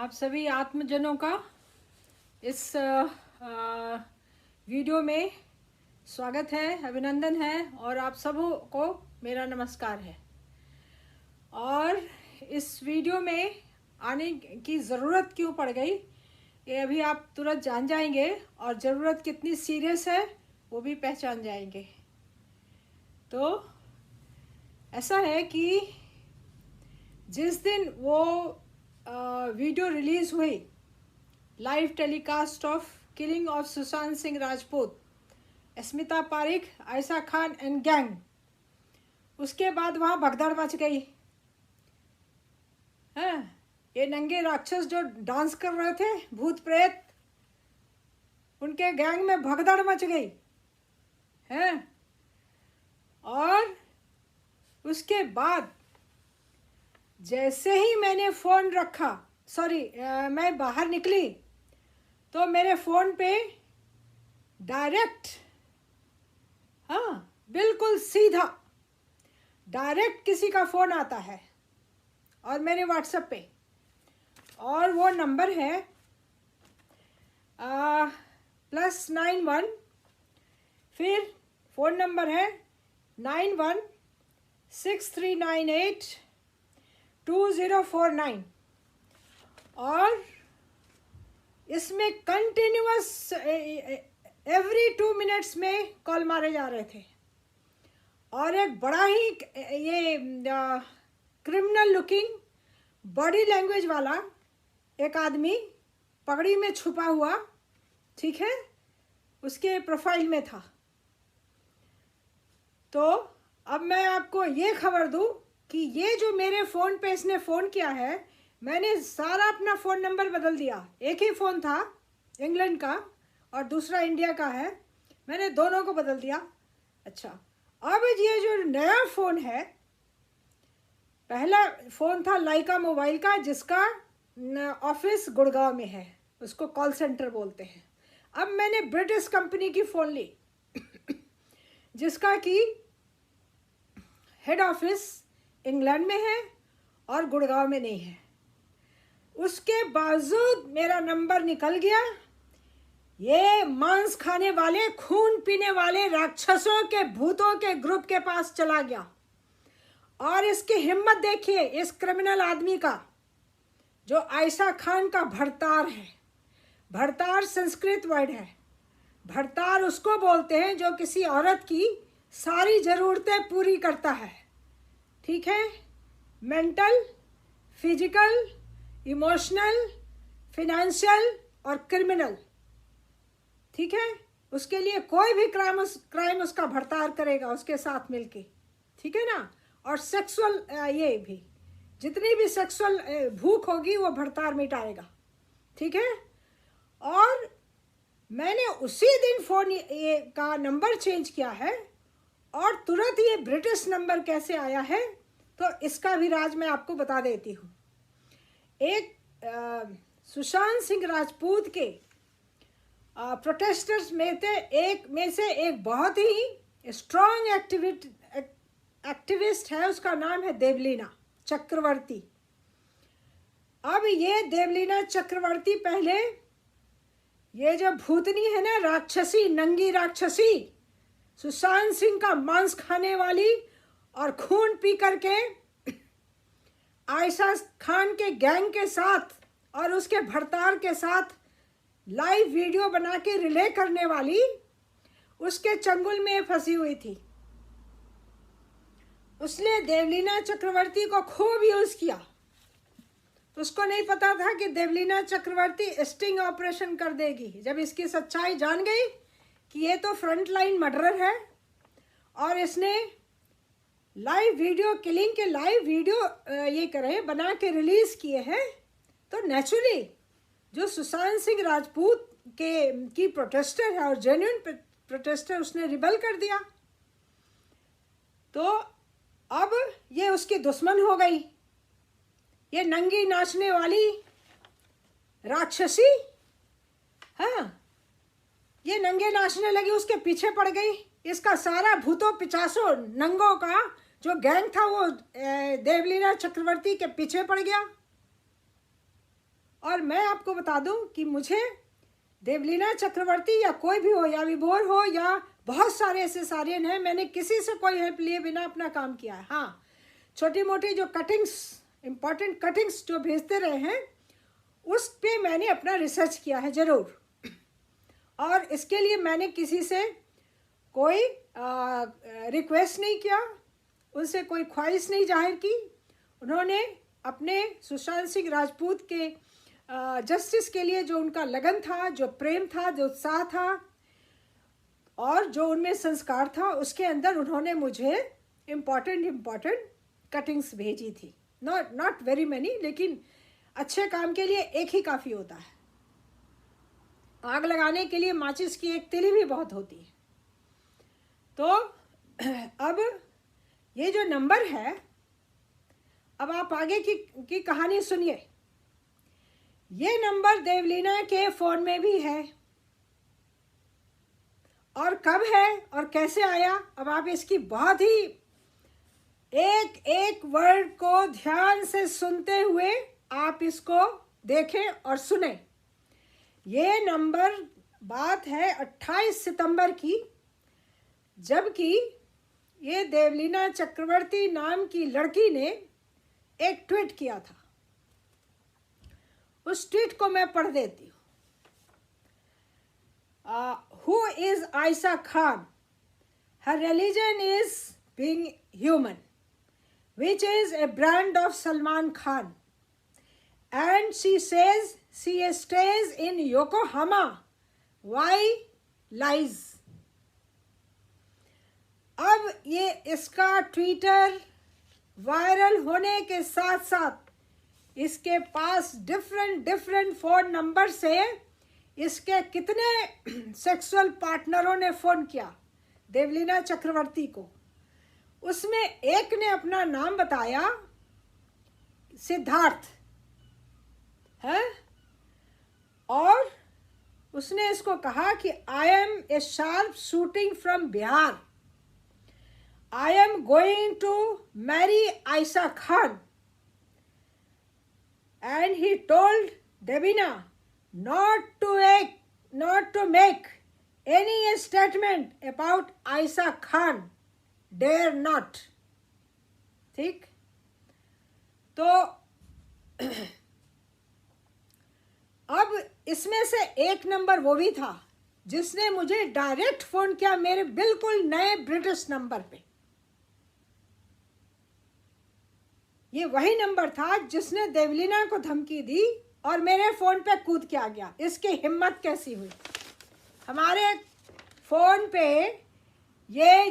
आप सभी आत्मजनों का इस वीडियो में स्वागत है, अभिनंदन है और आप सबों को मेरा नमस्कार है। और इस वीडियो में आने की ज़रूरत क्यों पड़ गई ये अभी आप तुरंत जान जाएंगे और ज़रूरत कितनी सीरियस है वो भी पहचान जाएंगे। तो ऐसा है कि जिस दिन वो वीडियो रिलीज़ हुई, live telecast of killing of Sushant Singh Rajput, Smita Parikh, Ayesha Khan and gang, उसके बाद वहाँ भगदड़ मच गई। हाँ, ये नंगे राक्षस जो डांस कर रहे थे, भूत प्रेत, उनके गैंग में भगदड़ मच गई है। और उसके बाद जैसे ही मैंने फ़ोन रखा, मैं बाहर निकली तो मेरे फ़ोन पे डायरेक्ट, हाँ बिल्कुल सीधा डायरेक्ट किसी का फ़ोन आता है और मेरे व्हाट्सएप पे, और वो नंबर है +91, फिर फ़ोन नंबर है 9163982049, और इसमें कंटिन्यूअस एवरी 2 मिनट्स में कॉल मारे जा रहे थे। और एक बड़ा ही ये क्रिमिनल लुकिंग बॉडी लैंग्वेज वाला एक आदमी पगड़ी में छुपा हुआ, ठीक है, उसके प्रोफाइल में था। तो अब मैं आपको ये खबर दूं कि ये जो मेरे फ़ोन पे इसने फ़ोन किया है, मैंने सारा अपना फ़ोन नंबर बदल दिया। एक ही फ़ोन था इंग्लैंड का और दूसरा इंडिया का है, मैंने दोनों को बदल दिया। अच्छा, अब ये जो नया फ़ोन है, पहला फ़ोन था लाइका मोबाइल का जिसका ऑफिस गुड़गांव में है, उसको कॉल सेंटर बोलते हैं। अब मैंने ब्रिटिश कंपनी की फ़ोन ली जिसका कि हेड ऑफिस इंग्लैंड में है और गुड़गांव में नहीं है। उसके बावजूद मेरा नंबर निकल गया। ये मांस खाने वाले, खून पीने वाले राक्षसों के, भूतों के ग्रुप के पास चला गया। और इसकी हिम्मत देखिए इस क्रिमिनल आदमी का, जो आयशा खान का भरतार है। भरतार संस्कृत वर्ड है। भरतार उसको बोलते हैं जो किसी औरत की सारी ज़रूरतें पूरी करता है, ठीक है, मेंटल, फिजिकल, इमोशनल, फिनेंशियल और क्रिमिनल, ठीक है। उसके लिए कोई भी क्राइम उसका भरतार करेगा उसके साथ मिलके, ठीक है ना। और सेक्सुअल ये भी, जितनी भी सेक्सुअल भूख होगी वो भरतार मिटाएगा, ठीक है। और मैंने उसी दिन फ़ोन ये का नंबर चेंज किया है और तुरंत ये ब्रिटिश नंबर कैसे आया है, तो इसका भी राज मैं आपको बता देती हूँ। एक सुशांत सिंह राजपूत के प्रोटेस्टर्स में से एक बहुत ही स्ट्रॉन्ग एक्टिविस्ट है, उसका नाम है देवलीना चक्रवर्ती। अब ये देवलीना चक्रवर्ती पहले ये जो भूतनी है ना, राक्षसी, नंगी राक्षसी, सुशांत सिंह का मांस खाने वाली और खून पी करके आयशा खान के गैंग के साथ और उसके भरतार के साथ लाइव वीडियो बना के रिले करने वाली, उसके चंगुल में फंसी हुई थी। उसने देवलीना चक्रवर्ती को खूब यूज किया। उसको नहीं पता था कि देवलीना चक्रवर्ती स्टिंग ऑपरेशन कर देगी। जब इसकी सच्चाई जान गई कि ये तो फ्रंट लाइन मर्डरर है और इसने लाइव वीडियो, किलिंग के लाइव वीडियो ये करे बना के रिलीज़ किए हैं, तो नेचुरली जो सुशांत सिंह राजपूत की प्रोटेस्टर है और जेन्युइन प्रोटेस्टर, उसने रिबल कर दिया। तो अब ये उसकी दुश्मन हो गई, ये नंगी नाचने वाली राक्षसी। हाँ, ये नंगे नाचने लगी, उसके पीछे पड़ गई। इसका सारा भूतों पिचासों नंगों का जो गैंग था वो देवलीना चक्रवर्ती के पीछे पड़ गया और मैं आपको बता दूं कि मुझे देवलीना चक्रवर्ती या कोई भी हो, या विभोर हो, या बहुत सारे ऐसे सारियन हैं, मैंने किसी से कोई हेल्प लिए बिना अपना काम किया है। हाँ, छोटी मोटी जो कटिंग्स, इम्पॉर्टेंट कटिंग्स जो भेजते रहे हैं, उस पे मैंने अपना रिसर्च किया है ज़रूर। और इसके लिए मैंने किसी से कोई रिक्वेस्ट नहीं किया, उनसे कोई ख्वाहिश नहीं जाहिर की। उन्होंने अपने सुशांत सिंह राजपूत के जस्टिस के लिए जो उनका लगन था, जो प्रेम था, जो उत्साह था और जो उनमें संस्कार था, उसके अंदर उन्होंने मुझे इम्पॉर्टेंट कटिंग्स भेजी थी। नॉट वेरी मैनी, लेकिन अच्छे काम के लिए एक ही काफ़ी होता है। आग लगाने के लिए माचिस की एक तिली भी बहुत होती है। तो अब ये जो नंबर है, अब आप आगे की कहानी सुनिए। ये नंबर देवलीना के फ़ोन में भी है, और कब है और कैसे आया, अब आप इसकी बहुत ही एक एक वर्ड को ध्यान से सुनते हुए आप इसको देखें और सुने। ये नंबर बात है 28 सितंबर की, जबकि ये देवलीना चक्रवर्ती नाम की लड़की ने एक ट्वीट किया था। उस ट्वीट को मैं पढ़ देती हूँ। Who is Aisha Khan? Her religion is being human, which is a brand of Salman Khan. And she says she stays in Yokohama. Why? Lies. अब ये इसका ट्विटर वायरल होने के साथ साथ इसके पास डिफरेंट फ़ोन नंबर से इसके कितने सेक्सुअल पार्टनरों ने फ़ोन किया देवलीना चक्रवर्ती को। उसमें एक ने अपना नाम बताया सिद्धार्थ है, और उसने इसको कहा कि I am a sharp shooting from Bihar, I am going to marry Ayesha Khan, and he told Devina not to make any statement about Aisha Khan, dare not। ठीक, तो अब इसमें से एक नंबर वो भी था जिसने मुझे डायरेक्ट फोन किया मेरे बिल्कुल नए ब्रिटिश नंबर पे। ये वही नंबर था जिसने देवलीना को धमकी दी और मेरे फ़ोन पे कूद के आ गया। इसकी हिम्मत कैसी हुई? हमारे फ़ोन पे ये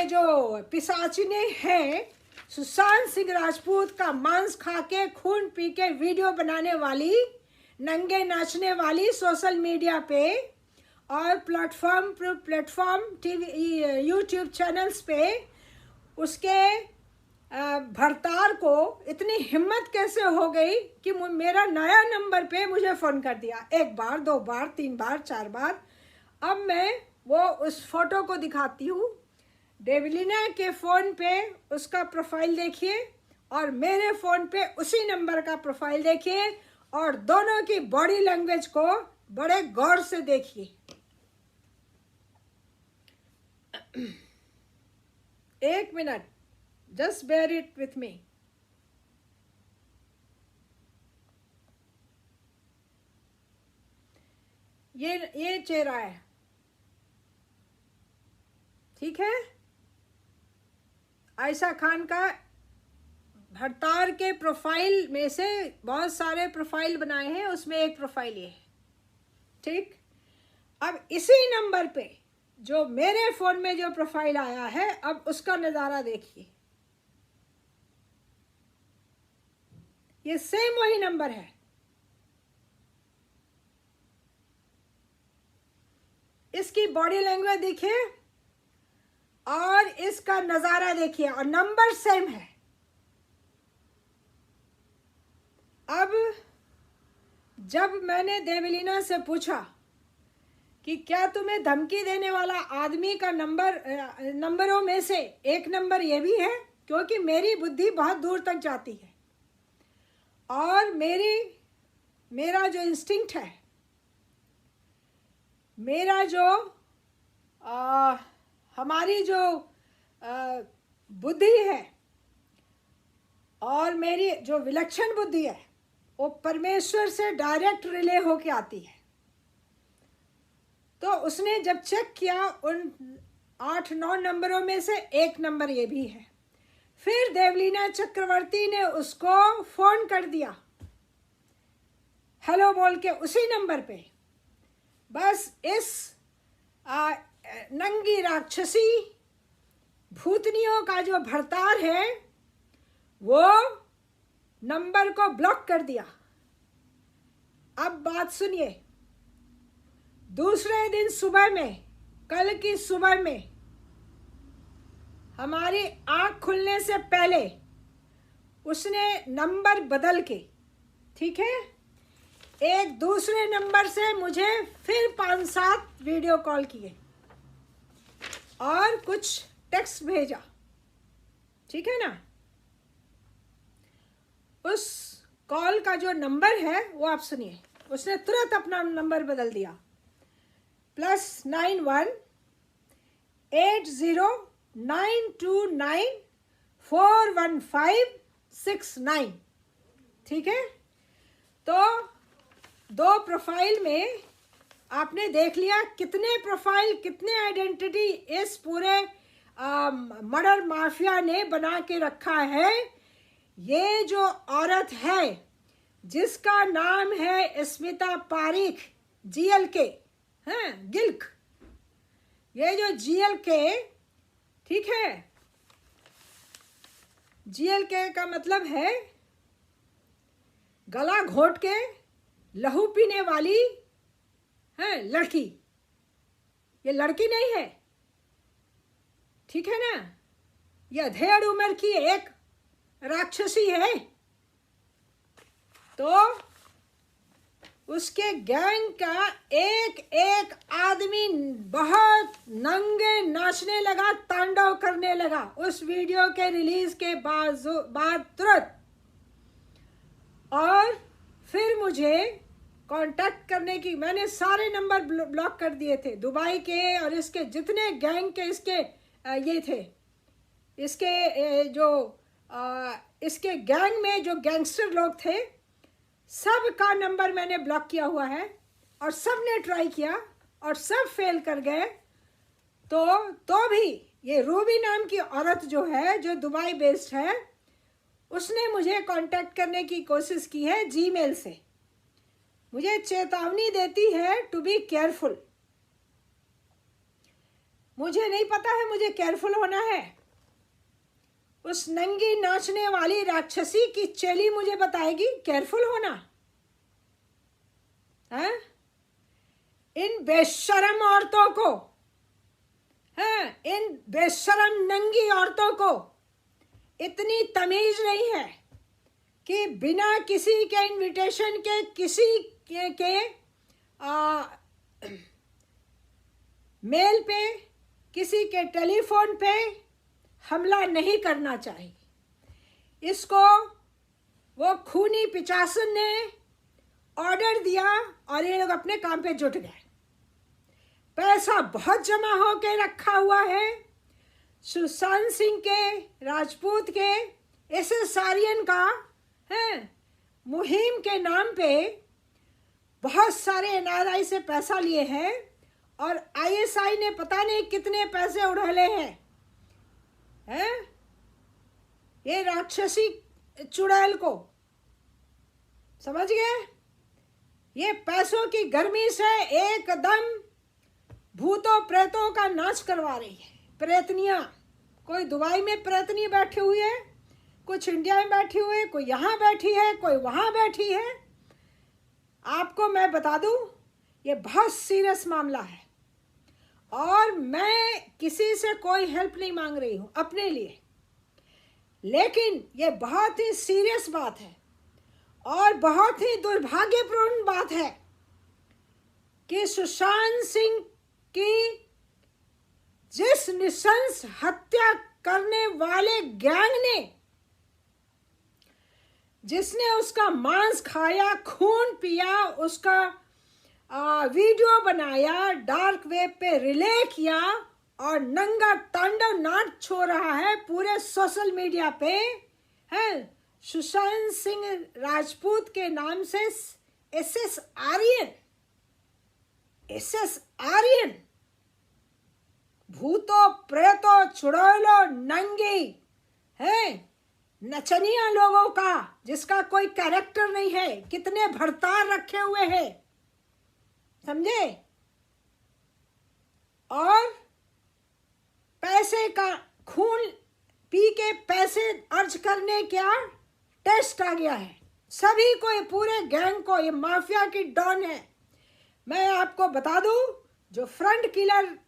जो पिशाचिने हैं, सुशांत सिंह राजपूत का मांस खा के खून पी के वीडियो बनाने वाली, नंगे नाचने वाली सोशल मीडिया पे और प्लेटफॉर्म टीवी यूट्यूब चैनल्स पे उसके भरतार को इतनी हिम्मत कैसे हो गई कि मेरा नया नंबर पे मुझे फ़ोन कर दिया। 1 बार, 2 बार, 3 बार, 4 बार। अब मैं वो उस फोटो को दिखाती हूँ। देवलीना के फ़ोन पे उसका प्रोफाइल देखिए और मेरे फ़ोन पे उसी नंबर का प्रोफाइल देखिए, और दोनों की बॉडी लैंग्वेज को बड़े गौर से देखिए। एक minute, just bear it with me। ये चेहरा है, ठीक है। आयशा खान का भरतार के प्रोफाइल में से बहुत सारे प्रोफाइल बनाए हैं, उसमें एक प्रोफाइल ये है, ठीक। अब इसी नंबर पे जो मेरे फ़ोन में जो प्रोफाइल आया है, अब उसका नज़ारा देखिए। ये सेम वही नंबर है। इसकी बॉडी लैंग्वेज देखिए और इसका नज़ारा देखिए, और नंबर सेम है। अब जब मैंने देवलीना से पूछा कि क्या तुम्हें धमकी देने वाला आदमी का नंबरों में से एक नंबर ये भी है, क्योंकि मेरी बुद्धि बहुत दूर तक जाती है और मेरी मेरा जो इंस्टिंक्ट है, मेरा जो हमारी जो बुद्धि है और मेरी जो विलक्षण बुद्धि है, वो परमेश्वर से डायरेक्ट रिले होके आती है। तो उसने जब चेक किया, उन 8-9 नंबरों में से एक नंबर ये भी है। फिर देवलीना चक्रवर्ती ने उसको फोन कर दिया, हेलो बोल के, उसी नंबर पे। बस इस नंगी राक्षसी भूतनियों का जो भरतार है, वो नंबर को ब्लॉक कर दिया। अब बात सुनिए, दूसरे दिन सुबह में, कल की सुबह में, हमारी आंख खुलने से पहले उसने नंबर बदल के, ठीक है, एक दूसरे नंबर से मुझे फिर 5-7 वीडियो कॉल किए और कुछ टेक्स्ट भेजा, ठीक है ना। उस कॉल का जो नंबर है वो आप सुनिए। उसने तुरंत अपना नंबर बदल दिया, +91 80 929 41569, ठीक है। तो 2 प्रोफाइल में आपने देख लिया कितने प्रोफाइल, कितने आइडेंटिटी इस पूरे मर्डर माफिया ने बना के रखा है। ये जो औरत है जिसका नाम है स्मिता पारीख, GLK, हैं, गिल्क, ये जो GLK, ठीक है, GLK का मतलब है गला घोट के लहू पीने वाली है लड़की। ये लड़की नहीं है, ठीक है ना, ये अधेड़ उम्र की एक राक्षसी है। तो उसके गैंग का एक एक आदमी बहुत नंगे नाचने लगा, तांडव करने लगा उस वीडियो के रिलीज के बाद तुरंत। और फिर मुझे कांटेक्ट करने की, मैंने सारे नंबर ब्लॉक कर दिए थे दुबई के, और इसके जितने गैंग के इसके ये थे, इसके जो इसके गैंग में जो गैंगस्टर लोग थे, सब का नंबर मैंने ब्लॉक किया हुआ है। और सब ने ट्राई किया और सब फेल कर गए। तो भी ये रूबी नाम की औरत जो है, जो दुबई बेस्ड है, उसने मुझे कांटेक्ट करने की कोशिश की है जीमेल से। मुझे चेतावनी देती है टू बी केयरफुल। मुझे नहीं पता है मुझे केयरफुल होना है। उस नंगी नाचने वाली राक्षसी की चेली मुझे बताएगी केयरफुल होना है। इन बेशरम औरतों को, है, इन बेशरम नंगी औरतों को इतनी तमीज नहीं है कि बिना किसी के इनविटेशन के, किसी के मेल पे, किसी के टेलीफोन पे हमला नहीं करना चाहिए। इसको वो खूनी पिचासन ने ऑर्डर दिया और ये लोग अपने काम पे जुट गए। पैसा बहुत जमा होके रखा हुआ है। सुशांत सिंह के, राजपूत के, एसएस आर्यन का है, मुहिम के नाम पे बहुत सारे एनआरआई से पैसा लिए हैं और आईएसआई ने पता नहीं कितने पैसे उड़ेले हैं। ये राक्षसी चुड़ैल को समझ गए। ये पैसों की गर्मी से एकदम भूतों प्रेतों का नाच करवा रही है। प्रेतनियां, कोई दुबई में प्रेतनी बैठी हुई है, कुछ इंडिया में बैठी हुई है, कोई यहाँ बैठी है, कोई वहाँ बैठी है। आपको मैं बता दूं, ये बहुत सीरियस मामला है और मैं किसी से कोई हेल्प नहीं मांग रही हूं अपने लिए, लेकिन ये बहुत ही सीरियस बात है और बहुत ही दुर्भाग्यपूर्ण बात है कि सुशांत सिंह की जिस नृशंस हत्या करने वाले गैंग ने जिसने उसका मांस खाया, खून पिया, उसका वीडियो बनाया, डार्क वेब पे रिले किया और नंगा तांडव नाच छो रहा है पूरे सोशल मीडिया पे, है सुशांत सिंह राजपूत के नाम से एसएस आर्यन, भूतो प्रेतो चुड़ैलो नंगी है नचनिया लोगों का, जिसका कोई कैरेक्टर नहीं है, कितने भड़तार रखे हुए हैं, समझे। और पैसे का खून पी के पैसे अर्ज करने का टेस्ट आ गया है सभी को, ये पूरे गैंग को, ये माफिया की डॉन है। मैं आपको बता दूं, जो फ्रंट किलर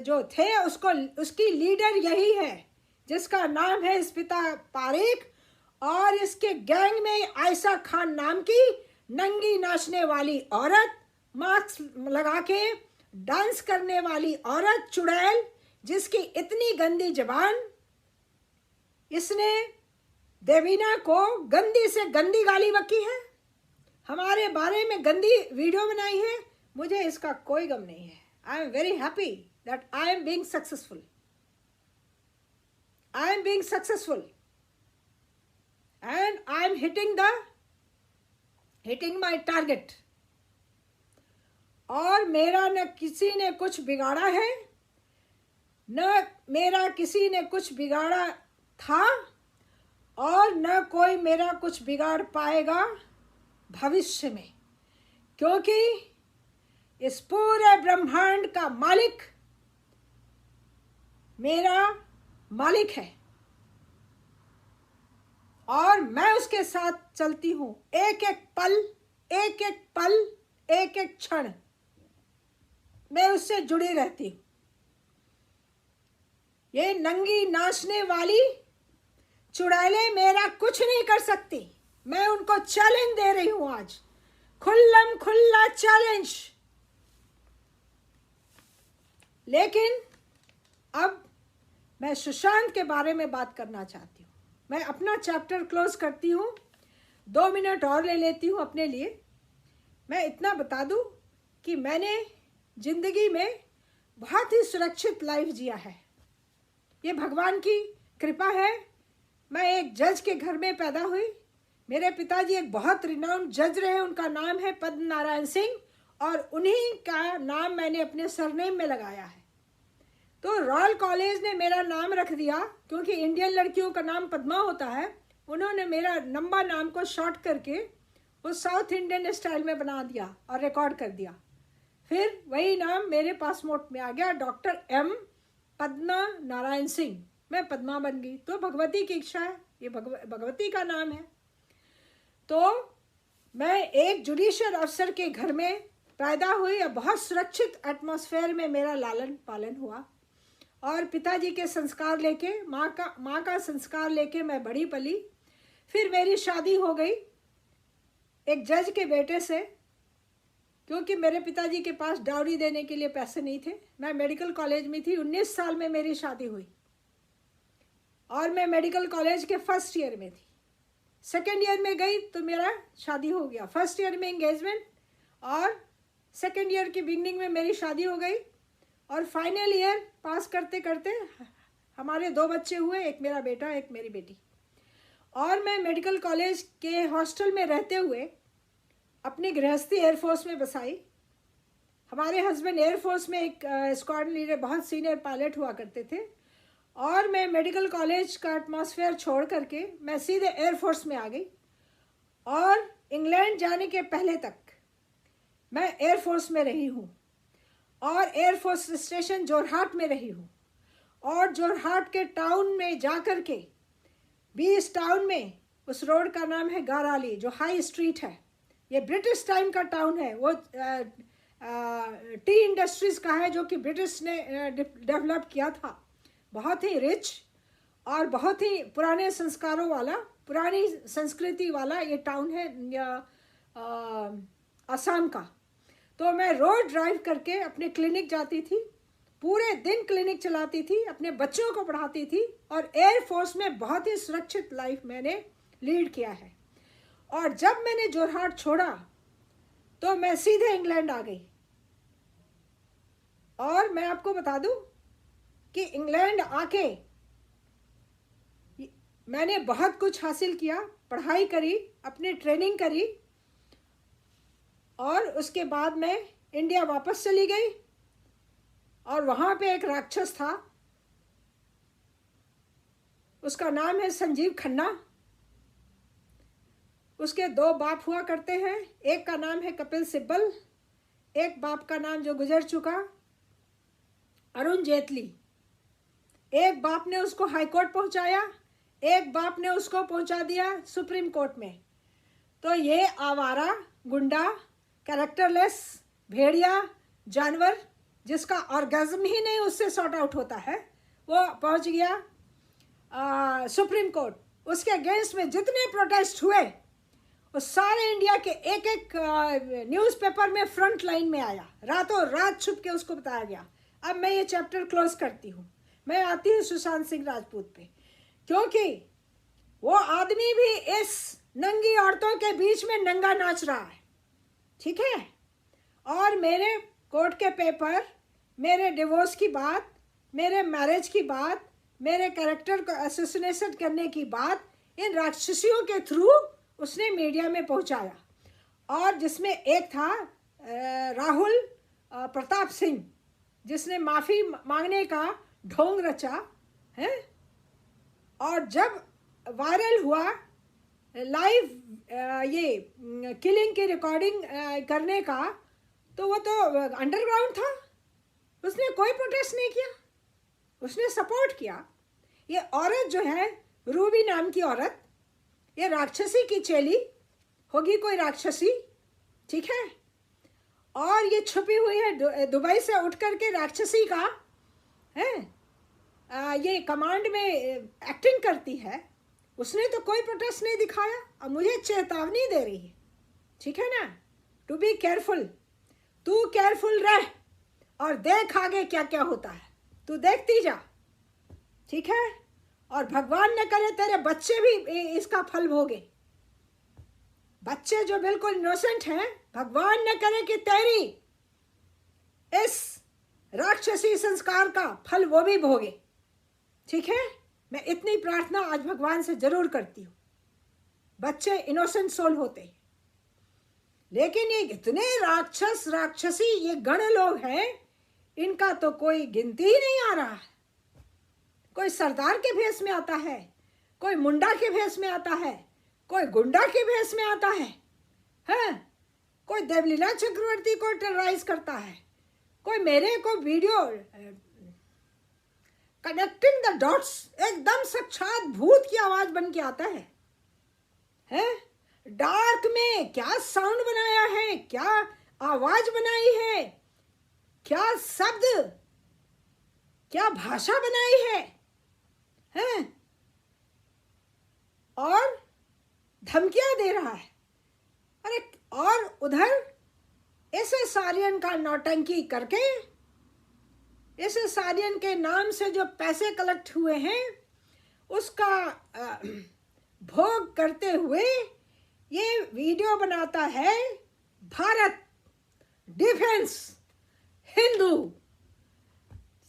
जो थे उसकी लीडर यही है, जिसका नाम है स्मिता पारेख, और इसके गैंग में आयशा खान नाम की नंगी नाचने वाली औरत, मास्क लगा के डांस करने वाली औरत, चुड़ैल, जिसकी इतनी गंदी जबान, इसने देवीना को गंदी से गंदी गाली बकी है, हमारे बारे में गंदी वीडियो बनाई है। मुझे इसका कोई गम नहीं है। I am very happy that I am being successful, I am being successful and I am hitting my target. और मेरा न किसी ने कुछ बिगाड़ा है, न मेरा किसी ने कुछ बिगाड़ा था, और न कोई मेरा कुछ बिगाड़ पाएगा भविष्य में, क्योंकि इस पूरे ब्रह्मांड का मालिक मेरा मालिक है और मैं उसके साथ चलती हूं, एक एक पल, एक एक पल, एक एक क्षण मैं उससे जुड़ी रहती हूं। ये नंगी नाचने वाली चुड़ैलें मेरा कुछ नहीं कर सकती। मैं उनको चैलेंज दे रही हूं आज, खुल्लम खुल्ला चैलेंज। लेकिन अब मैं सुशांत के बारे में बात करना चाहती हूँ। मैं अपना चैप्टर क्लोज करती हूँ, 2 मिनट और ले लेती हूँ अपने लिए। मैं इतना बता दूँ कि मैंने जिंदगी में बहुत ही सुरक्षित लाइफ जिया है, ये भगवान की कृपा है। मैं एक जज के घर में पैदा हुई। मेरे पिताजी एक बहुत रिनाउंड जज रहे, उनका नाम है पद्म नारायण सिंह, और उन्हीं का नाम मैंने अपने सरनेम में लगाया है। तो रॉयल कॉलेज ने मेरा नाम रख दिया, क्योंकि इंडियन लड़कियों का नाम पद्मा होता है। उन्होंने मेरा लंबा नाम को शॉर्ट करके वो साउथ इंडियन स्टाइल में बना दिया और रिकॉर्ड कर दिया। फिर वही नाम मेरे पासपोर्ट में आ गया, डॉक्टर एम पद्मा नारायण सिंह। मैं पद्मा बन गई। तो भगवती की इच्छा है, ये भगवती का नाम है। तो मैं एक जुडिशियल अफसर के घर में पैदा हुई और बहुत सुरक्षित एटमॉस्फेयर में मेरा लालन पालन हुआ, और पिताजी के संस्कार लेके, माँ का संस्कार लेके मैं बड़ी पली। फिर मेरी शादी हो गई एक जज के बेटे से, क्योंकि मेरे पिताजी के पास डाउरी देने के लिए पैसे नहीं थे। मैं मेडिकल कॉलेज में थी, 19 साल में मेरी शादी हुई, और मैं मेडिकल कॉलेज के फर्स्ट ईयर में थी। सेकेंड ईयर में गई तो मेरा शादी हो गया। फर्स्ट ईयर में एंगेजमेंट, और सेकेंड ईयर की बिगनिंग में मेरी शादी हो गई, और फाइनल ईयर पास करते करते हमारे 2 बच्चे हुए, एक मेरा बेटा, एक मेरी बेटी। और मैं मेडिकल कॉलेज के हॉस्टल में रहते हुए अपनी गृहस्थी एयरफोर्स में बसाई। हमारे हस्बैंड एयरफोर्स में एक स्क्वाड्रन लीडर, बहुत सीनियर पायलट हुआ करते थे, और मैं मेडिकल कॉलेज का एटमॉस्फेयर छोड़ करके मैं सीधे एयरफोर्स में आ गई। और इंग्लैंड जाने के पहले तक मैं एयरफोर्स में रही हूँ, और एयरफोर्स स्टेशन जोरहाट में रही हूँ, और जोरहाट के टाउन में जा कर के 20 टाउन में, उस रोड का नाम है गाराली, जो हाई स्ट्रीट है। ये ब्रिटिश टाइम का टाउन है, वो टी इंडस्ट्रीज का है, जो कि ब्रिटिश ने डेवलप किया था। बहुत ही रिच और बहुत ही पुराने संस्कारों वाला, पुरानी संस्कृति वाला ये टाउन है असम का। तो मैं रोड ड्राइव करके अपने क्लिनिक जाती थी, पूरे दिन क्लिनिक चलाती थी, अपने बच्चों को पढ़ाती थी, और एयरफोर्स में बहुत ही सुरक्षित लाइफ मैंने लीड किया है। और जब मैंने जोरहाट छोड़ा तो मैं सीधे इंग्लैंड आ गई। और मैं आपको बता दूं कि इंग्लैंड आके मैंने बहुत कुछ हासिल किया, पढ़ाई करी, अपनी ट्रेनिंग करी, और उसके बाद मैं इंडिया वापस चली गई। और वहाँ पे एक राक्षस था, उसका नाम है संजीव खन्ना। उसके 2 बाप हुआ करते हैं, एक का नाम है कपिल सिब्बल, एक बाप का नाम जो गुजर चुका अरुण जेटली। एक बाप ने उसको हाई कोर्ट पहुंचाया, एक बाप ने उसको पहुंचा दिया सुप्रीम कोर्ट में। तो ये आवारा गुंडा, कैरेक्टरलेस भेड़िया जानवर, जिसका ऑर्गेज्म ही नहीं उससे सॉर्ट आउट होता है, वो पहुंच गया सुप्रीम कोर्ट। उसके अगेंस्ट में जितने प्रोटेस्ट हुए वो सारे इंडिया के एक एक न्यूज़पेपर में फ्रंट लाइन में आया, रातों रात छुप के उसको बताया गया। अब मैं ये चैप्टर क्लोज करती हूँ, मैं आती हूँ सुशांत सिंह राजपूत पे, क्योंकि वो आदमी भी इस नंगी औरतों के बीच में नंगा नाच रहा है, ठीक है। और मेरे कोर्ट के पेपर, मेरे डिवोर्स की बात, मेरे मैरिज की बात, मेरे कैरेक्टर को असोसिनेशन करने की बात इन राक्षसियों के थ्रू उसने मीडिया में पहुंचाया। और जिसमें एक था राहुल प्रताप सिंह, जिसने माफ़ी मांगने का ढोंग रचा है। और जब वायरल हुआ लाइव ये किलिंग की रिकॉर्डिंग करने का, तो वो तो अंडरग्राउंड था, उसने कोई प्रोटेस्ट नहीं किया, उसने सपोर्ट किया। ये औरत जो है रूबी नाम की औरत, ये राक्षसी की चेली होगी, कोई राक्षसी, ठीक है। और ये छुपी हुई है दुबई से उठ करके राक्षसी का है, ये कमांड में एक्टिंग करती है। उसने तो कोई प्रोटेस्ट नहीं दिखाया, अब मुझे चेतावनी दे रही है, ठीक है ना। टू बी केयरफुल, तू केयरफुल रह और देख आगे क्या क्या होता है, तू देखती जा, ठीक है। और भगवान न करे तेरे बच्चे भी इसका फल भोगे, बच्चे जो बिल्कुल इनोसेंट हैं, भगवान न करे कि तेरी इस राक्षसी संस्कार का फल वो भी भोगे, ठीक है। मैं इतनी प्रार्थना आज भगवान से जरूर करती हूँ। बच्चे इनोसेंट सोल होते हैं, लेकिन ये इतने राक्षस राक्षसी ये गण लोग हैं, इनका तो कोई गिनती ही नहीं आ रहा है। कोई सरदार के भेष में आता है, कोई मुंडा के भेष में आता है, कोई गुंडा के भेष में आता है, हैं? कोई देवलीला चक्रवर्ती को टेरराइज करता है, कोई मेरे को वीडियो कनेक्टिंग द डॉट्स एकदम साक्षात भूत की आवाज बन के आता है, हैं? डार्क में क्या साउंड बनाया है, क्या आवाज बनाई है, क्या शब्द, क्या भाषा बनाई है, हैं? और धमकियां दे रहा है। अरे और उधर इस सारियन का नौटंकी करके, इस सारियन के नाम से जो पैसे कलेक्ट हुए हैं उसका भोग करते हुए ये वीडियो बनाता है भारत डिफेंस हिंदू,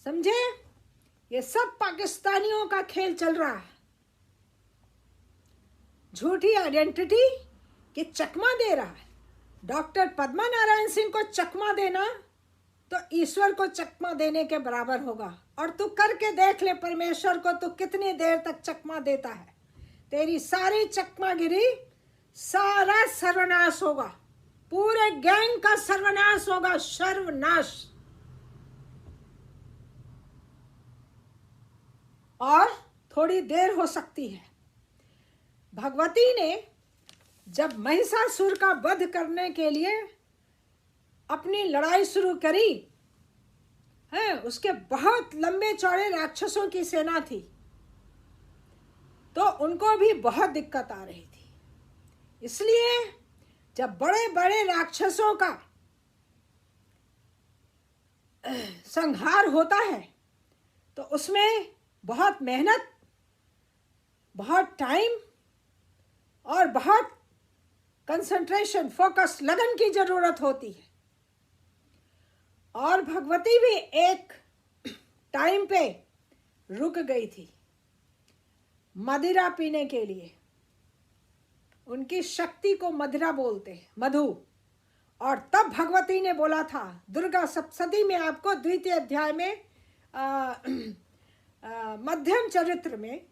समझे। ये सब पाकिस्तानियों का खेल चल रहा है, झूठी आइडेंटिटी की चकमा दे रहा है। डॉक्टर पद्मा नारायण सिंह को चकमा देना तो ईश्वर को चकमा देने के बराबर होगा। और तू करके देख ले परमेश्वर को तू कितनी देर तक चकमा देता है। तेरी सारी चकमागिरी, सारा सर्वनाश होगा, पूरे गैंग का सर्वनाश होगा, सर्वनाश। और थोड़ी देर हो सकती है। भगवती ने जब महिषासुर का वध करने के लिए अपनी लड़ाई शुरू करी है, उसके बहुत लंबे चौड़े राक्षसों की सेना थी, तो उनको भी बहुत दिक्कत आ रही थी। इसलिए जब बड़े बड़े राक्षसों का संहार होता है तो उसमें बहुत मेहनत, बहुत टाइम और बहुत कंसंट्रेशन, फोकस, लगन की जरूरत होती है। और भगवती भी एक टाइम पे रुक गई थी मदिरा पीने के लिए। उनकी शक्ति को मदिरा बोलते हैं, मधु। और तब भगवती ने बोला था, दुर्गा सप्तशती में आपको द्वितीय अध्याय में मध्यम चरित्र में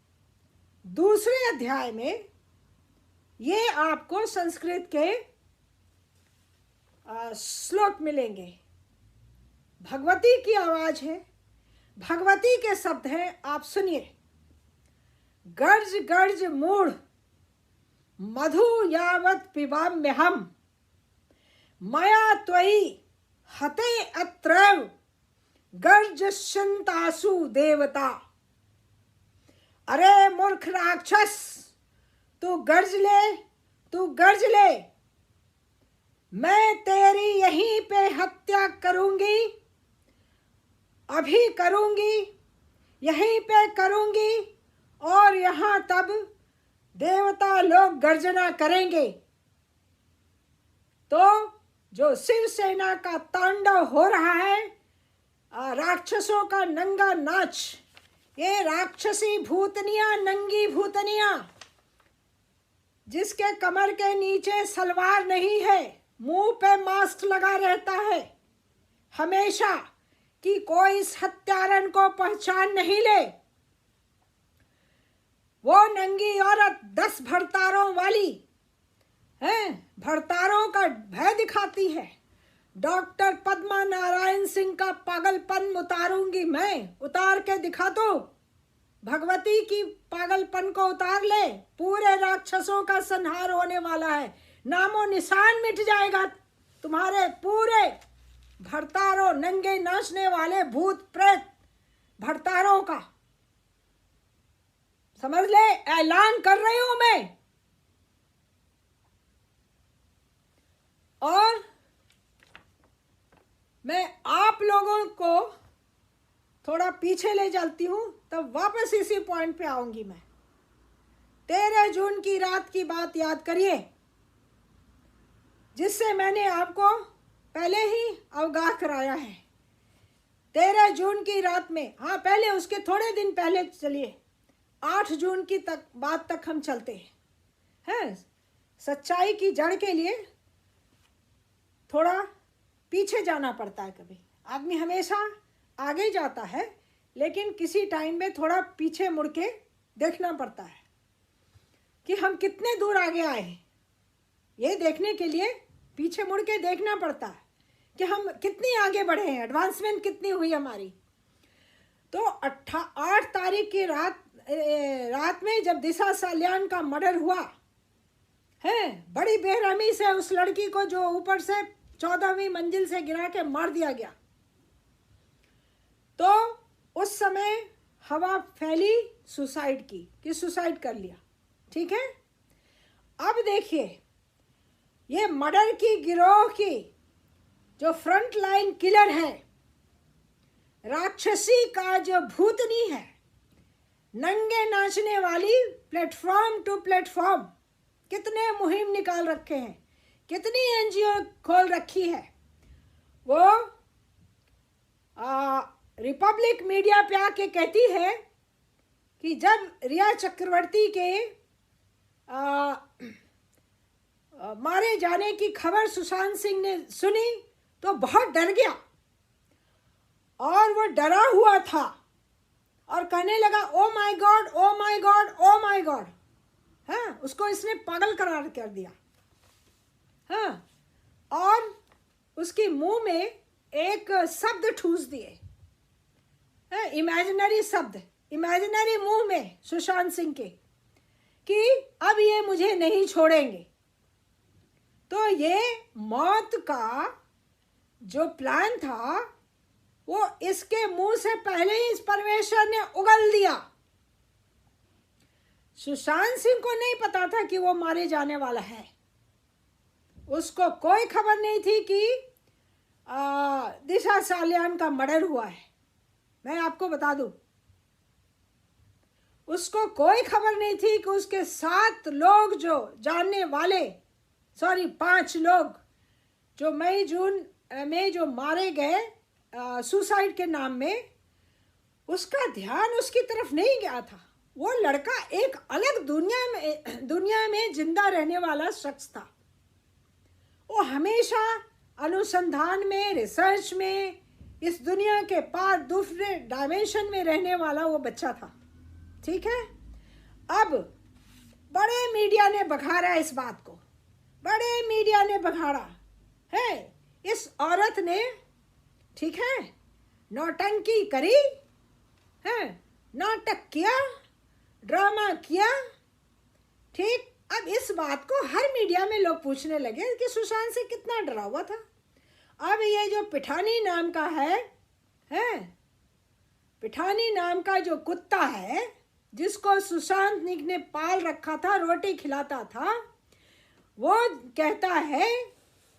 दूसरे अध्याय में ये आपको संस्कृत के श्लोक मिलेंगे। भगवती की आवाज है, भगवती के शब्द हैं, आप सुनिए। गर्ज गर्ज मूढ़ मधु यावत् पिबाम्यहम् मया त्वयि हते अत्रैव गर्जस्यन्तासु देवता। अरे मूर्ख राक्षस, तू गर्ज ले, तू गर्ज ले, मैं तेरी यहीं पे हत्या करूंगी, अभी करूंगी, यहीं पे करूंगी। और यहाँ तब देवता लोग गर्जना करेंगे। तो जो शिवसेना का तांडव हो रहा है, राक्षसों का नंगा नाच, ये राक्षसी भूतनिया, नंगी भूतनिया, जिसके कमर के नीचे सलवार नहीं है, मुंह पे मास्क लगा रहता है हमेशा, कि कोई इस हत्यारन को पहचान नहीं ले। वो नंगी औरत 10 भरतारों वाली है, भरतारों का भय दिखाती है। डॉक्टर पद्मा नारायण सिंह का पागलपन उतारूंगी मैं, उतार के दिखा दो। भगवती की पागलपन को उतार ले, पूरे राक्षसों का संहार होने वाला है। नामो निशान मिट जाएगा तुम्हारे पूरे भरतारों, नंगे नाचने वाले भूत प्रेत भरतारों का। समझ ले, ऐलान कर रही हूं मैं। और मैं आप लोगों को थोड़ा पीछे ले जाती हूं, तब वापस इसी पॉइंट पे आऊंगी मैं। 13 जून की रात की बात याद करिए, जिससे मैंने आपको पहले ही अवगाह कराया है। 13 जून की रात में, हाँ पहले उसके थोड़े दिन पहले चलिए, 8 जून की बात तक हम चलते हैं। सच्चाई की जड़ के लिए थोड़ा पीछे जाना पड़ता है। कभी आदमी हमेशा आगे जाता है, लेकिन किसी टाइम में थोड़ा पीछे मुड़ के देखना पड़ता है कि हम कितने दूर आगे आए हैं। ये देखने के लिए पीछे मुड़ के देखना पड़ता है कि हम कितनी आगे बढ़े हैं, एडवांसमेंट कितनी हुई हमारी। तो 8 तारीख की रात में जब दिशा साल्यान का मर्डर हुआ है, बड़ी बेरहमी से उस लड़की को जो ऊपर से 14वीं मंजिल से गिरा के मार दिया गया, तो उस समय हवा फैली सुसाइड की, कि सुसाइड कर लिया। ठीक है, अब देखिए, ये मर्डर की गिरोह की जो फ्रंट लाइन किलर है, राक्षसी का जो भूतनी है, नंगे नाचने वाली, प्लेटफॉर्म टू प्लेटफॉर्म कितने मुहिम निकाल रखे हैं, कितनी एनजीओ खोल रखी है। वो रिपब्लिक मीडिया पे आके कहती है कि जब रिया चक्रवर्ती के मारे जाने की खबर सुशांत सिंह ने सुनी तो बहुत डर गया, और वो डरा हुआ था और कहने लगा oh my God, oh my God, oh my God. हाँ, उसको इसने पागल करार कर दिया। हाँ, और उसके मुंह में एक शब्द ठूस दिए, इमेजिनरी शब्द, इमेजिनरी मुंह में सुशांत सिंह के, कि अब ये मुझे नहीं छोड़ेंगे। तो ये मौत का जो प्लान था वो इसके मुंह से पहले ही इस परमेश्वर ने उगल दिया। सुशांत सिंह को नहीं पता था कि वो मारे जाने वाला है। उसको कोई खबर नहीं थी कि दिशा साल्यान का मर्डर हुआ है। मैं आपको बता दूं, उसको कोई खबर नहीं थी कि उसके 7 लोग जो जानने वाले सॉरी 5 लोग जो मई जून में जो मारे गए सुसाइड के नाम में, उसका ध्यान उसकी तरफ नहीं गया था। वो लड़का एक अलग दुनिया में जिंदा रहने वाला शख्स था। वो हमेशा अनुसंधान में, रिसर्च में, इस दुनिया के पार दूसरे डायमेंशन में रहने वाला वो बच्चा था। ठीक है, अब बड़े मीडिया ने बघाड़ा इस बात को, बड़े मीडिया ने बघाड़ा है। इस औरत ने, ठीक है, नौटंकी करी है, नाटक किया, ड्रामा किया। ठीक, अब इस बात को हर मीडिया में लोग पूछने लगे कि सुशांत से कितना डरा हुआ था। अब ये जो पिठानी नाम का है, पिठानी नाम का जो कुत्ता है जिसको सुशांत ने पाल रखा था, रोटी खिलाता था, वो कहता है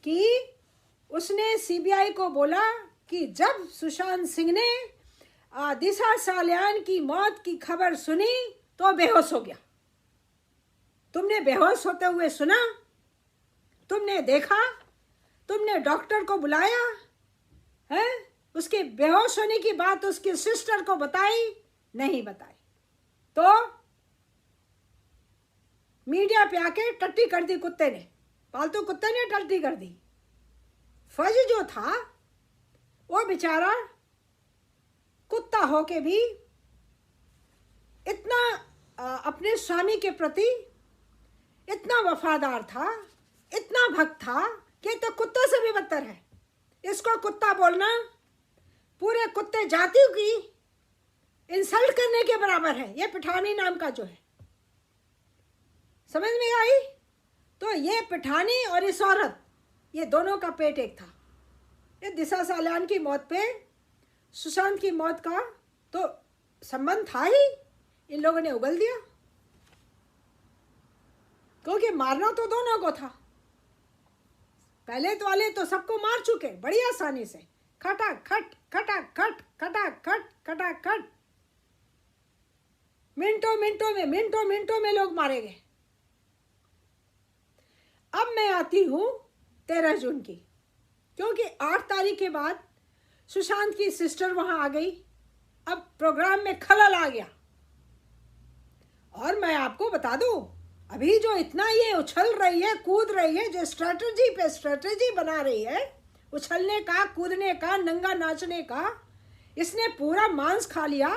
कि उसने सीबीआई को बोला कि जब सुशांत सिंह ने दिशा सालियान की मौत की खबर सुनी तो बेहोश हो गया। तुमने बेहोश होते हुए सुना, तुमने देखा, तुमने डॉक्टर को बुलाया है, उसके बेहोश होने की बात उसकी सिस्टर को बताई? नहीं बताई। तो मीडिया पे आके टट्टी कर दी कुत्ते ने, पालतू कुत्ते ने टट्टी कर दी। फज जो था वो बेचारा कुत्ता होके भी इतना अपने स्वामी के प्रति इतना वफादार था, इतना भक्त था कि तो कुत्तों से भी बदतर है। इसको कुत्ता बोलना पूरे कुत्ते जातियों की इंसल्ट करने के बराबर है। ये पिठानी नाम का जो है, समझ में आई? तो ये पिठानी और इस औरत, ये दोनों का पेट एक था। ये दिशा सालियान की मौत पे सुशांत की मौत का तो संबंध था ही, इन लोगों ने उगल दिया, क्योंकि मारना तो दोनों को था। पहले तो वाले तो सबको मार चुके बड़ी आसानी से, खटाखट खटाखट खटाखट खटाखट, मिनटों में लोग मारे गए। अब मैं आती हूं 13 जून की, क्योंकि 8 तारीख के बाद सुशांत की सिस्टर वहां आ गई। अब प्रोग्राम में खलल आ गया। और मैं आपको बता दूं, अभी जो इतना ये उछल रही है, कूद रही है, जो स्ट्रेटजी पे स्ट्रेटजी बना रही है, उछलने का, कूदने का, नंगा नाचने का, इसने पूरा मांस खा लिया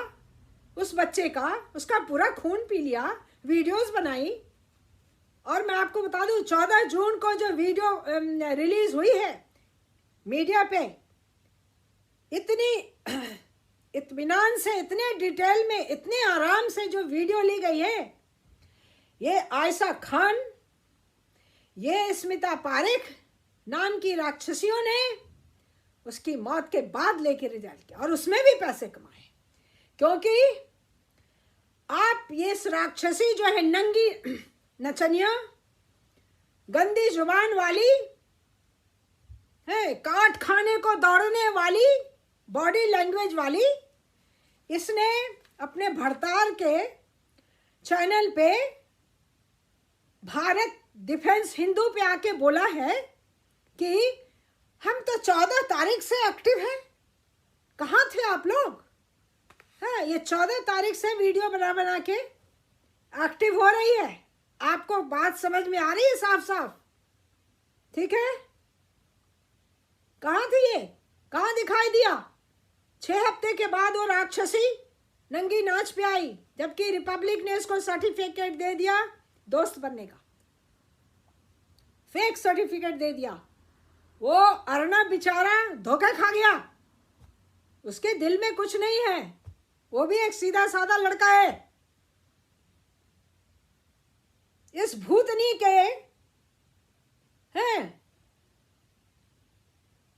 उस बच्चे का, उसका पूरा खून पी लिया, वीडियोस बनाई। और मैं आपको बता दूं 14 जून को जो वीडियो रिलीज हुई है मीडिया पे, इतनी इत्मीनान से, इतने डिटेल में, इतने आराम से जो वीडियो ली गई है, ये आयशा खान, ये स्मिता पारेख नाम की राक्षसियों ने उसकी मौत के बाद लेके रिजल्ट किया और उसमें भी पैसे कमाए। क्योंकि आप ये राक्षसी जो है, नंगी नचनिया, गंदी जुबान वाली है, काट खाने को दौड़ने वाली, बॉडी लैंग्वेज वाली, इसने अपने भड़ताल के चैनल पे भारत डिफेंस हिंदू पे आके बोला है कि हम तो 14 तारीख से एक्टिव हैं। कहाँ थे आप लोग? हाँ, ये 14 तारीख से वीडियो बना के एक्टिव हो रही है। आपको बात समझ में आ रही है साफ साफ? ठीक है, कहाँ थी ये? कहाँ दिखाई दिया? 6 हफ्ते के बाद वो राक्षसी नंगी नाच पे आई, जबकि रिपब्लिक ने इसको सर्टिफिकेट दे दिया दोस्त बनने का, फेक सर्टिफिकेट दे दिया। वो अर्नब बेचारा धोखा खा गया, उसके दिल में कुछ नहीं है, वो भी एक सीधा साधा लड़का है। इस भूतनी के हैं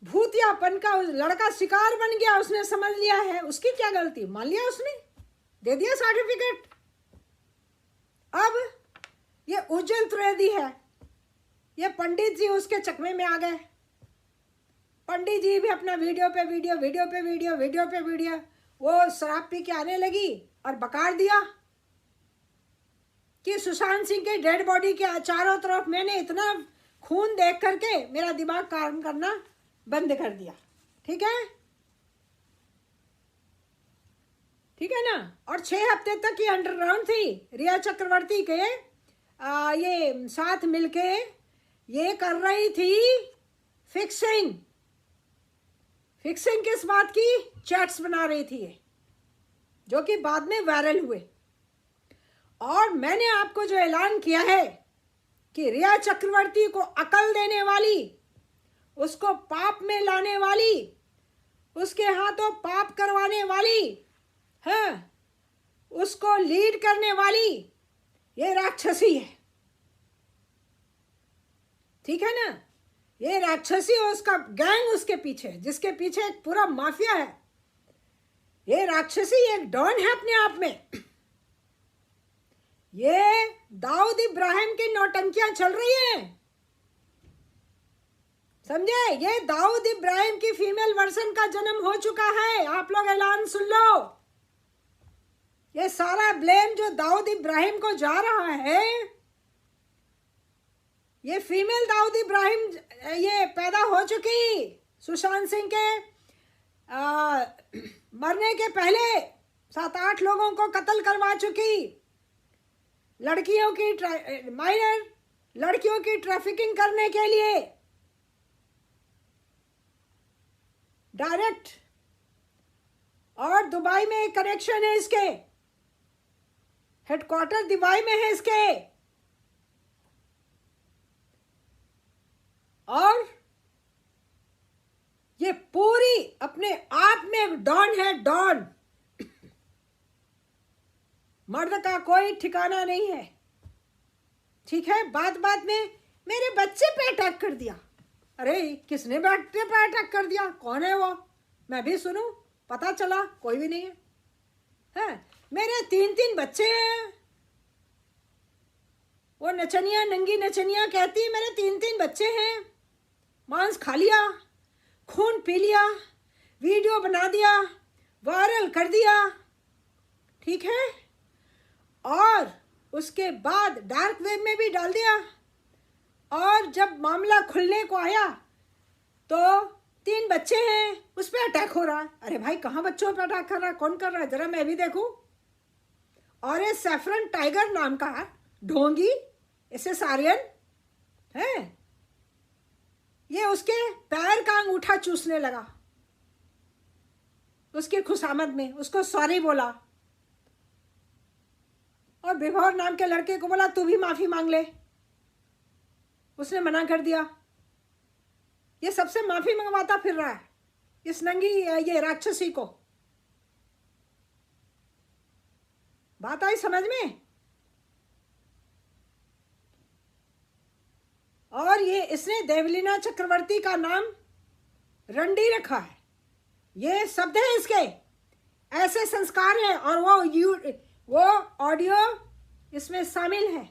भूतियापन का लड़का शिकार बन गया, उसने समझ लिया है। उसकी क्या गलती? मान लिया उसने, दे दिया सर्टिफिकेट। अब ये उज्जवल त्रिवेदी है, ये पंडित जी उसके चकमे में आ गए। पंडित जी भी अपना वीडियो पे वीडियो, वो शराब पी के आने लगी और बकार दिया कि सुशांत सिंह के डेड बॉडी के चारों तरफ मैंने इतना खून देख करके मेरा दिमाग काम करना बंद कर दिया। ठीक है, ठीक है ना। और 6 हफ्ते तक ये अंडरग्राउंड थी। रिया चक्रवर्ती के ये साथ मिलके ये कर रही थी फिक्सिंग। फिक्सिंग किस बात की? चैट्स बना रही थी ये, जो कि बाद में वायरल हुए। और मैंने आपको जो ऐलान किया है कि रिया चक्रवर्ती को अकल देने वाली, उसको पाप में लाने वाली, उसके हाथों पाप करवाने वाली, हाँ, उसको लीड करने वाली ये राक्षसी है। ठीक है ना। ये राक्षसी और उसका गैंग उसके पीछे, जिसके पीछे एक पूरा माफिया है। ये राक्षसी एक डॉन है अपने आप में। ये दाऊद इब्राहिम की नौटंकियां चल रही हैं, समझे। ये दाऊद इब्राहिम की फीमेल वर्जन का जन्म हो चुका है। आप लोग ऐलान सुन लो। ये सारा ब्लेम जो दाऊद इब्राहिम को जा रहा है, ये फीमेल दाऊद इब्राहिम ये पैदा हो चुकी। सुशांत सिंह के मरने के पहले 7-8 लोगों को कत्ल करवा चुकी। लड़कियों की माइनर लड़कियों की ट्रैफिकिंग करने के लिए डायरेक्ट। और दुबई में एक कनेक्शन है इसके, हेडक्वार्टर दुबई में है इसके। और ये पूरी अपने आप में डॉन है, डॉन। मर्द का कोई ठिकाना नहीं है। ठीक है, बात बात में मेरे बच्चे पे अटैक कर दिया। अरे किसने बच्चे पे अटैक कर दिया? कौन है वो? मैं भी सुनूं, पता चला कोई भी नहीं है। हैं, मेरे 3-3 बच्चे हैं। वो नचनिया, नंगी नचनिया कहती मेरे 3-3 बच्चे हैं। मांस खा लिया, खून पी लिया, वीडियो बना दिया, वायरल कर दिया। ठीक है, और उसके बाद डार्क वेब में भी डाल दिया। और जब मामला खुलने को आया तो 3 बच्चे हैं, उस पर अटैक हो रहा है। अरे भाई, कहाँ बच्चों पर अटैक कर रहा है? कौन कर रहा है? जरा मैं भी देखूं। और ये सैफरन टाइगर नाम का ढोंगी, इसे सारियन है, ये उसके पैर का अंगूठा चूसने लगा उसकी खुशामद में, उसको सॉरी बोला। और विभोर नाम के लड़के को बोला तू भी माफी मांग ले, उसने मना कर दिया। ये सबसे माफी मंगवाता फिर रहा है, इस नंगी ये राक्षसी को। बात आई समझ में? और ये इसने देवलीना चक्रवर्ती का नाम रंडी रखा है। ये शब्द है इसके, ऐसे संस्कार हैं। और वो ऑडियो इसमें शामिल है।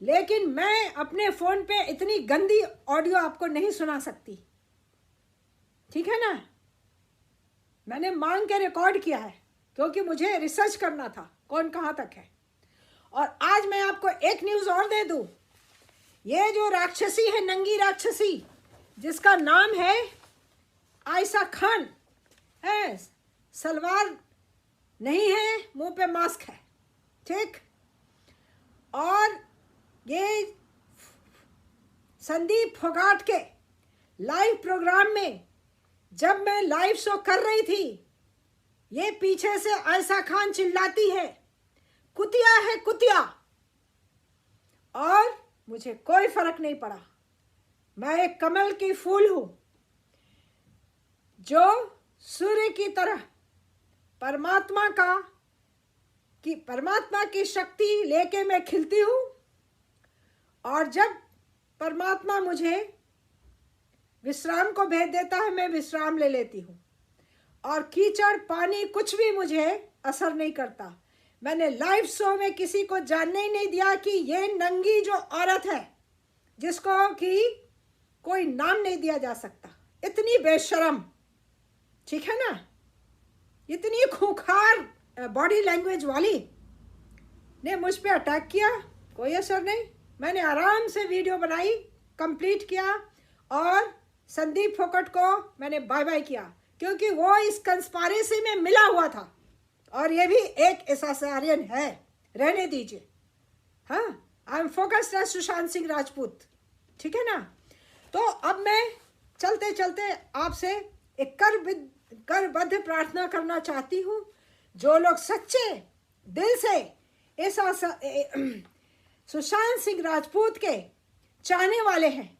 लेकिन मैं अपने फोन पे इतनी गंदी ऑडियो आपको नहीं सुना सकती। ठीक है ना। मैंने मांग के रिकॉर्ड किया है, क्योंकि मुझे रिसर्च करना था कौन कहाँ तक है। और आज मैं आपको एक न्यूज़ और दे दूं। ये जो राक्षसी है, नंगी राक्षसी, जिसका नाम है आयशा खान है, सलवार नहीं है, मुंह पे मास्क है। ठीक। और ये संदीप फोगाट के लाइव प्रोग्राम में जब मैं लाइव शो कर रही थी, ये पीछे से आयशा खान चिल्लाती है कुतिया है कुतिया। और मुझे कोई फर्क नहीं पड़ा। मैं एक कमल की फूल हूं, जो सूर्य की तरह परमात्मा की शक्ति लेके मैं खिलती हूं। और जब परमात्मा मुझे विश्राम को भेज देता है, मैं विश्राम ले लेती हूं। और कीचड़, पानी, कुछ भी मुझे असर नहीं करता। मैंने लाइव शो में किसी को जानने ही नहीं दिया कि ये नंगी जो औरत है, जिसको कि कोई नाम नहीं दिया जा सकता, इतनी बेशरम, ठीक है ना, इतनी खूंखार बॉडी लैंग्वेज वाली ने मुझ पे अटैक किया। कोई असर नहीं। मैंने आराम से वीडियो बनाई, कंप्लीट किया और संदीप फोकट को मैंने बाय बाय किया, क्योंकि वो इस कंस्पारेसी में मिला हुआ था और ये भी एक एसासारियन है, रहने दीजिए। हाँ, I am focused as Sushant Singh Rajput, ठीक है ना। तो अब मैं चलते चलते आपसे एक करबद्ध प्रार्थना करना चाहती हूँ। जो लोग सच्चे दिल से ऐसा सुशांत सिंह राजपूत के चाहने वाले हैं,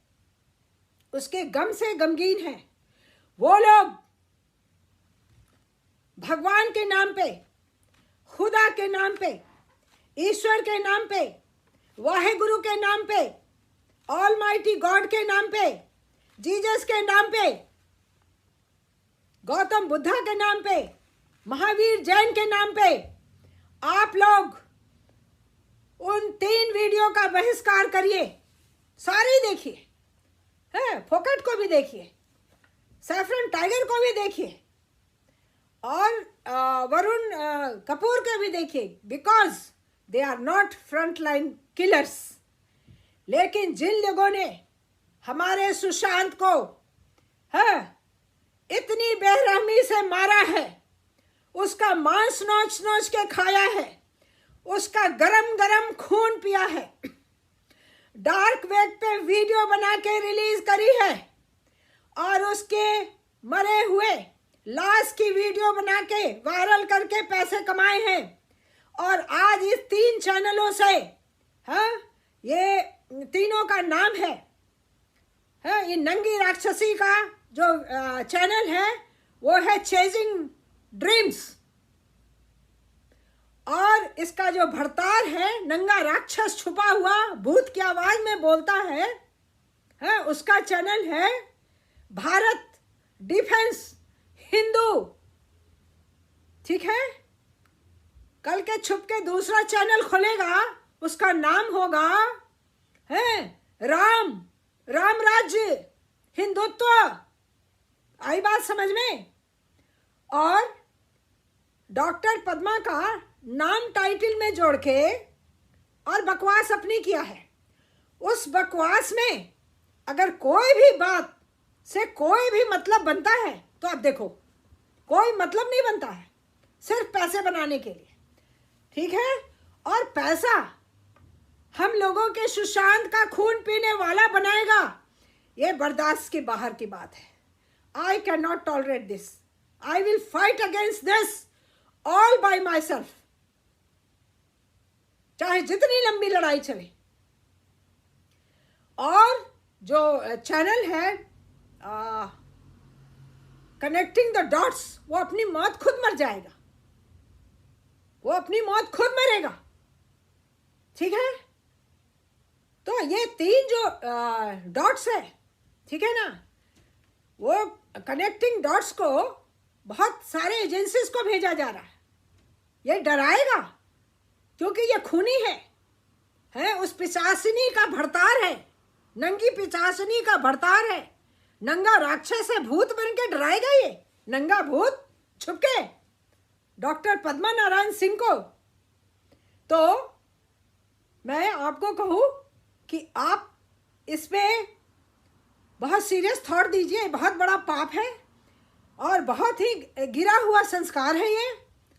उसके गम से गमगीन हैं, वो लोग भगवान के नाम पे, खुदा के नाम पे, ईश्वर के नाम पे, वाहेगुरु के नाम पे, ऑलमाइटी गॉड के नाम पे, जीसस के नाम पे, गौतम बुद्धा के नाम पे, महावीर जैन के नाम पे आप लोग उन 3 वीडियो का बहिष्कार करिए। सारे देखिए, है, फोकट को भी देखिए, सैफरन टाइगर को भी देखिए और वरुण कपूर के भी देखिए, because they are not front line killers. लेकिन जिन लोगों ने हमारे सुशांत को है इतनी बेरहमी से मारा है, उसका मांस नोच नोच के खाया है, उसका गरम गरम खून पिया है, डार्क वेब पे वीडियो बना के रिलीज करी है और उसके मरे हुए लाश की वीडियो बना के वायरल करके पैसे कमाए हैं। और आज इस 3 चैनलों से, हाँ, ये तीनों का नाम है, ये नंगी राक्षसी का जो चैनल है वो है चेजिंग ड्रीम्स, और इसका जो भरतार है, नंगा राक्षस छुपा हुआ भूत की आवाज में बोलता है, उसका चैनल है भारत डिफेंस हिंदू, ठीक है। कल के छुप के दूसरा चैनल खोलेगा, उसका नाम होगा है राम राज्य हिंदुत्व। आई बात समझ में? और डॉक्टर पद्मा का नाम टाइटल में जोड़ के और बकवास अपनी किया है। उस बकवास में अगर कोई भी बात से कोई भी मतलब बनता है तो आप देखो, कोई मतलब नहीं बनता है, सिर्फ पैसे बनाने के लिए, ठीक है। और पैसा हम लोगों के सुशांत का खून पीने वाला बनाएगा, ये बर्दाश्त के बाहर की बात है। I can not tolerate this, I will fight against this all bye my self, चाहे जितनी लंबी लड़ाई चले। और जो चैनल है कनेक्टिंग द डॉट्स, वो अपनी मौत खुद मर जाएगा, वो अपनी मौत खुद मरेगा, ठीक है। तो ये 3 जो डॉट्स है, ठीक है ना, वो कनेक्टिंग डॉट्स को बहुत सारे एजेंसीज को भेजा जा रहा है। ये डराएगा क्योंकि ये खूनी है, उस पिशाचिनी का भरतार है, नंगी पिशाचिनी का भरतार है, नंगा राक्षस है, भूत बन के डराएगा ये नंगा भूत छुपके डॉक्टर पद्मा नारायण सिंह को। तो मैं आपको कहूँ कि आप इस पे बहुत सीरियस थॉट दीजिए, बहुत बड़ा पाप है और बहुत ही गिरा हुआ संस्कार है। ये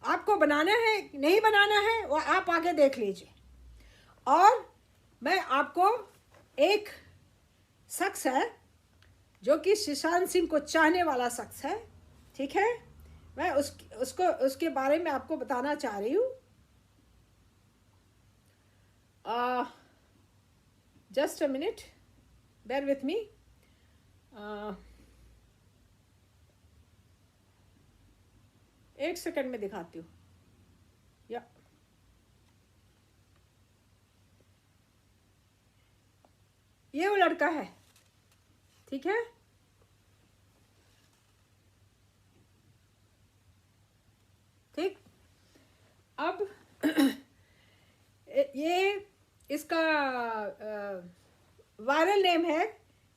आपको बनाना है नहीं बनाना है वो आप आगे देख लीजिए। और मैं आपको एक शख्स है जो कि सुशांत सिंह को चाहने वाला शख्स है, ठीक है, मैं उसके बारे में आपको बताना चाह रही हूँ। Just a minute, bear with me. एक सेकंड में दिखाती हूँ। या ये वो लड़का है, ठीक है। ठीक, अब ये इसका वायरल नेम है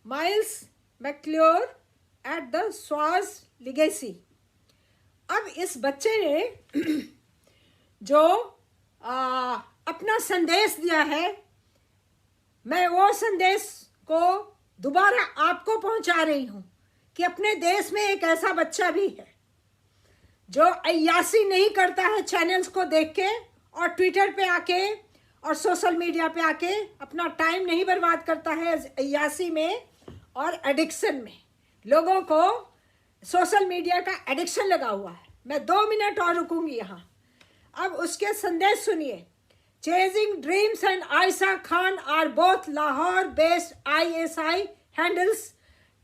माइल्स मैक्ल्योर एट द स्वाज लिगेसी। अब इस बच्चे ने जो अपना संदेश दिया है मैं वो संदेश को दोबारा आपको पहुंचा रही हूं कि अपने देश में एक ऐसा बच्चा भी है जो अय्यासी नहीं करता है चैनल्स को देख के और ट्विटर पे आके और सोशल मीडिया पे आके अपना टाइम नहीं बर्बाद करता है अय्यासी में और एडिक्शन में। लोगों को सोशल मीडिया का एडिक्शन लगा हुआ है। मैं 2 मिनट और रुकूंगी यहाँ। अब उसके संदेश सुनिए। Chasing dreams and Ayesha Khan are both Lahore based ISI handles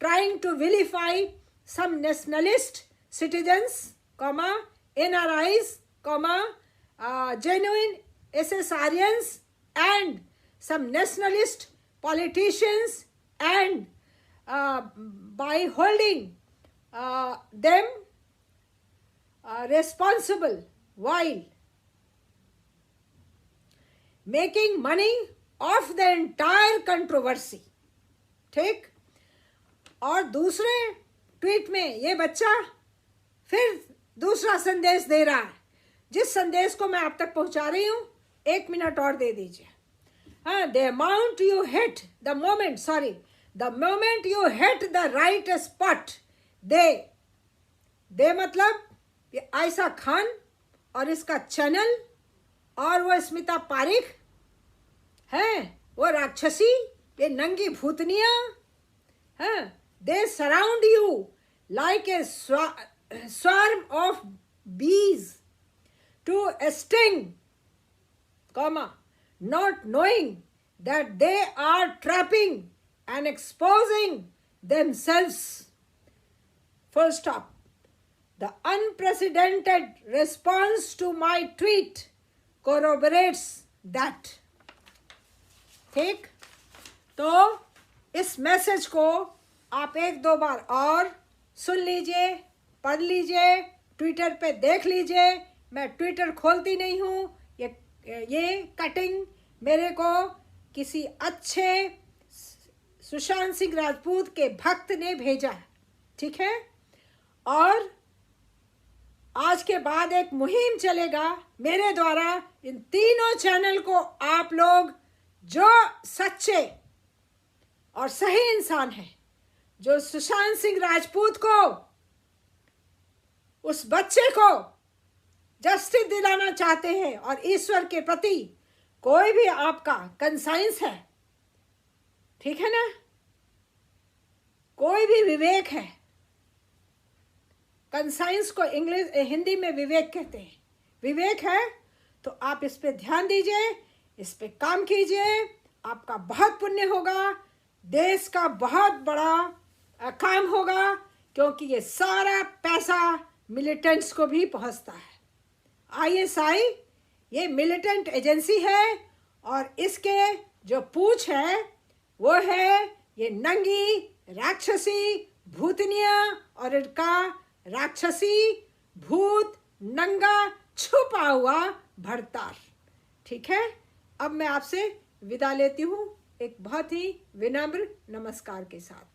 trying to vilify some nationalist citizens, NRIs, genuine SSRians and some nationalist politicians, and by holding them responsible while making money of the entire controversy। ठीक। और दूसरे tweet में ये बच्चा फिर दूसरा संदेश दे रहा है, जिस संदेश को मैं आप तक पहुंचा रही हूं। 1 मिनट और दे दीजिए। हाँ, the moment you hit the moment, sorry, the moment you hit the right spot, they मतलब ये आयशा खान और इसका चैनल और वो स्मिता पारिक है, वो राक्षसी, ये नंगी भूतनिया, हाँ, they surround you like a swarm of bees to sting, not knowing that they are trapping and exposing themselves. Full stop. The unprecedented response to my tweet corroborates that. ठीक। तो इस मैसेज को आप 1-2 बार और सुन लीजिए, पढ़ लीजिए, ट्विटर पे देख लीजिए। मैं ट्विटर खोलती नहीं हूँ। ये कटिंग मेरे को किसी अच्छे सुशांत सिंह राजपूत के भक्त ने भेजा है। ठीक है। और आज के बाद एक मुहिम चलेगा मेरे द्वारा। इन तीनों चैनल को आप लोग जो सच्चे और सही इंसान हैं, जो सुशांत सिंह राजपूत को, उस बच्चे को जस्टिस दिलाना चाहते हैं और ईश्वर के प्रति कोई भी आपका कंसाइंस है, ठीक है ना, कोई भी विवेक है। कंसाइंस को हिंदी में विवेक कहते हैं। विवेक है तो आप इस पे ध्यान दीजिए, इस पे काम कीजिए। आपका बहुत पुण्य होगा, देश का बहुत बड़ा काम होगा, क्योंकि ये सारा पैसा मिलिटेंट्स को भी पहुंचता है। ISI ये मिलिटेंट एजेंसी है और इसके जो पूछ है वो है ये नंगी राक्षसी भूतनिया और इनका राक्षसी भूत नंगा छुपा हुआ भरतार। ठीक है। अब मैं आपसे विदा लेती हूँ एक बहुत ही विनम्र नमस्कार के साथ।